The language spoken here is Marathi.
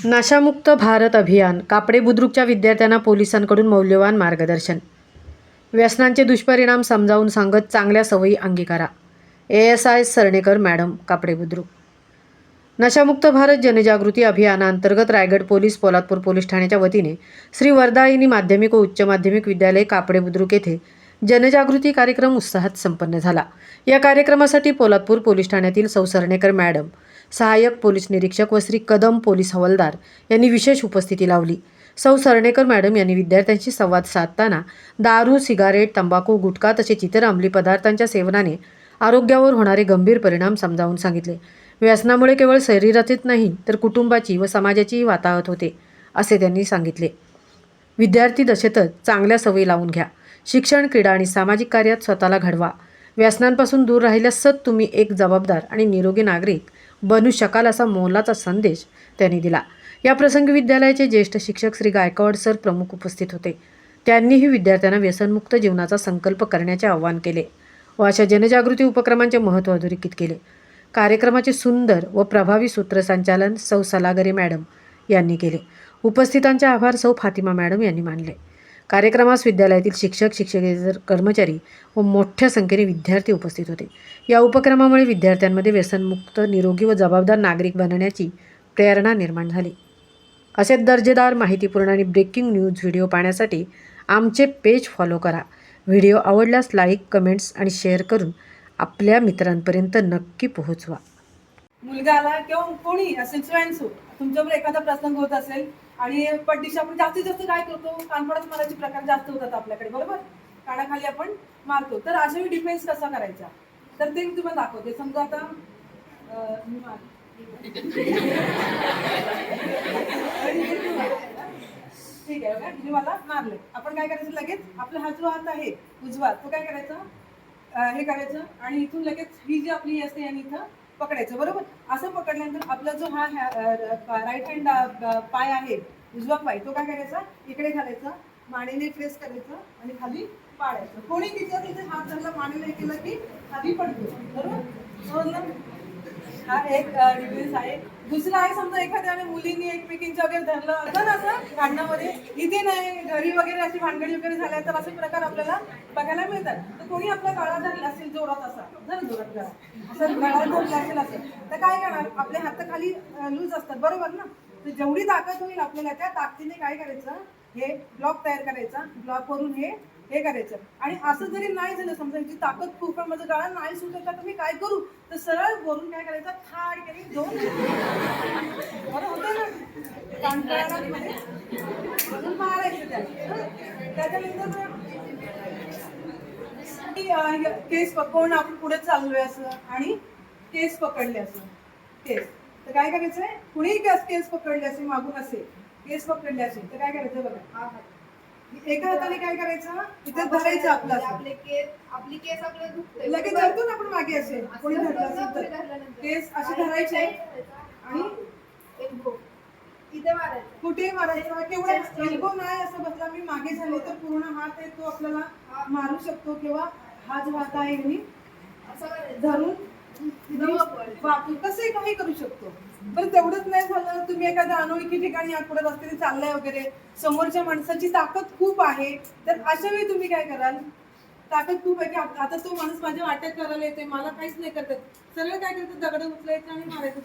नशामुक्त भारत अभियान. कापडे बुद्रुकच्या विद्यार्थ्यांना पोलिसांकडून मौल्यवान मार्गदर्शन. व्यसनांचे दुष्परिणाम समजावून सांगत चांगल्या सवयी अंगीकारा. ASI सरनेकर madam, कापडे Budruk. नशामुक्त भारत जनजागृती अभियानांतर्गत रायगड पोलीस पोलादपूर पोलीस ठाण्याच्या वतीने श्री वरदायिनी माध्यमिक व उच्च माध्यमिक विद्यालय कापडे बुद्रुक येथे जनजागृती कार्यक्रम उत्साहात संपन्न झाला. या कार्यक्रमासाठी पोलादपूर पोलीस ठाण्यातील सौ सरनेकर मॅडम, सहाय्यक पोलीस निरीक्षक व श्री कदम पोलीस हवालदार यांनी विशेष उपस्थिती लावली. सौ सरनेकर मॅडम यांनी विद्यार्थ्यांशी संवाद साधताना दारू, सिगारेट, तंबाखू, गुटखा तसेच इतर अंमली पदार्थांच्या सेवनाने आरोग्यावर होणारे गंभीर परिणाम समजावून सांगितले. व्यसनामुळे केवळ शरीराचेच नाही तर कुटुंबाची व समाजाचीही वाताहत होते, असे त्यांनी सांगितले. विद्यार्थी दशेतच चांगल्या सवयी लावून घ्या. शिक्षण, क्रीडा आणि सामाजिक कार्यात स्वतःला घडवा. व्यसनांपासून दूर राहिल्यासच तुम्ही एक जबाबदार आणि निरोगी नागरिक बनू शकाल, असा मोलाचा संदेश त्यांनी दिला. या प्रसंगी विद्यालयाचे ज्येष्ठ शिक्षक श्री गायकवाड सर प्रमुख उपस्थित होते. त्यांनीही विद्यार्थ्यांना व्यसनमुक्त जीवनाचा संकल्प करण्याचे आवाहन केले व अशा जनजागृती उपक्रमांचे महत्त्व अधोरेखित केले. कार्यक्रमाचे सुंदर व प्रभावी सूत्रसंचालन सौ सलागरे मॅडम यांनी केले. उपस्थितांचे आभार सौ फातिमा मॅडम यांनी मानले. कार्यक्रमास विद्यालयातील शिक्षक, शिक्षकेतर कर्मचारी व मोठ्या संख्येने विद्यार्थी उपस्थित होते. या उपक्रमामुळे विद्यार्थ्यांमध्ये व्यसनमुक्त, निरोगी व जबाबदार नागरिक बनण्याची प्रेरणा निर्माण झाली. असे दर्जेदार, माहितीपूर्ण आणि ब्रेकिंग न्यूज व्हिडिओ पाहण्यासाठी आमचे पेज फॉलो करा. व्हिडिओ आवडल्यास लाईक, कमेंट्स आणि शेअर करून आपल्या मित्रांपर्यंत नक्की पोहोचवा. मुलगा आला किंवा कोणी असेल, स्वयंसू तुमच्यावर एखादा प्रसंग होत असेल आणि पट्टीशी आपण जास्तीत जास्त काय करतो, कानपडात मारायचे प्रकार जास्त होतात आपल्याकडे, बरोबर. कानाखाली आपण मारतो. तर अशावेळी डिफेन्स कसा करायचा तर ते मी तुम्हाला दाखवते. समजा आता ठीक आहे, तुम्ही मला मारले, आपण काय करायचं, लगेच आपला हा जो हात आहे उजवा, तो काय करायचा, हे करायचं आणि इथून लगेच ही जी आपली ही असते आणि इथं पकडायचं, बरोबर. असं पकडल्यानंतर आपला जो हा राईट हँड पाय आहे, उजवा पाय, तो काय करायचा, इकडे घालायचा, मानेने प्रेस करायचं आणि खाली पाडायचं. कोणी तिथे हात धरला, मानेने केलं की खाली पडतो, बरोबर. हा एक डिफरन्स आहे. दुसरा आहे, समजा एखाद्या मुलींनी एकमेकींच्या वगैरे धरलं तर असं काढण्यामध्ये, इथे नाही, घरी वगैरे अशी भानगडी वगैरे झाल्या तर असे प्रकार आपल्याला बघायला मिळतात. तर कोणी आपला गळा धरला असेल जोरात, असा जर जोरात गळा असं गळा धरला असेल असं, तर काय करणार, आपले हात खाली लूज असतात, बरोबर ना. तर जेवढी ताकद होईल आपल्याला त्या ताकदीने काय करायचं, हे ब्लॉक तयार करायचा, ब्लॉकवरून हे करायचं. आणि असं जरी नाही झालं, समजा याची ताकद खूप पण माझं गळा नाही सुटत तर मी काय करू, तर सरळ वरून काय करायचं, थाड केली दोन, बरं होतं ना, कानकळामध्ये मारायचं त्याच्यानंतर केस पकडून आपण पुढे चाललोय असं आणि केस पकडले असं केस, तर काय करायचंय, कुणीही केस पकडले असेल, मागून असेल केस पकडले असेल तर काय करायचं बघा, एका हाताने काय करायचं, इथे धरायचं आपलं, आपली केस आपल्याला लगेच धरतो ना आपण मागे, असेल कोणी धरलं असेल तर केस असे धरायचे आणि इथे मारायचं, कुठे मारायचं, केवढा एल्बो नाही असं बसला मी मागे झाले तर पूर्ण हात आहे तो आपल्याला मारू शकतो, किंवा हा जो हात आहे मी धरून कसंही काही करू शकतो. पण तेवढंच नाही झालं, तुम्ही एखाद्या अनोळखी ठिकाणी पुढे रस्त्याने चाललाय वगैरे, समोरच्या माणसाची ताकद खूप आहे, तर अशा वेळी तुम्ही काय कराल, ताकद खूप आहे की आता तो माणूस माझ्या वाट्यात करायला येते, मला काहीच नाही करतात, सरळ काय करतात, दगड उचलायचं आणि मारायचं.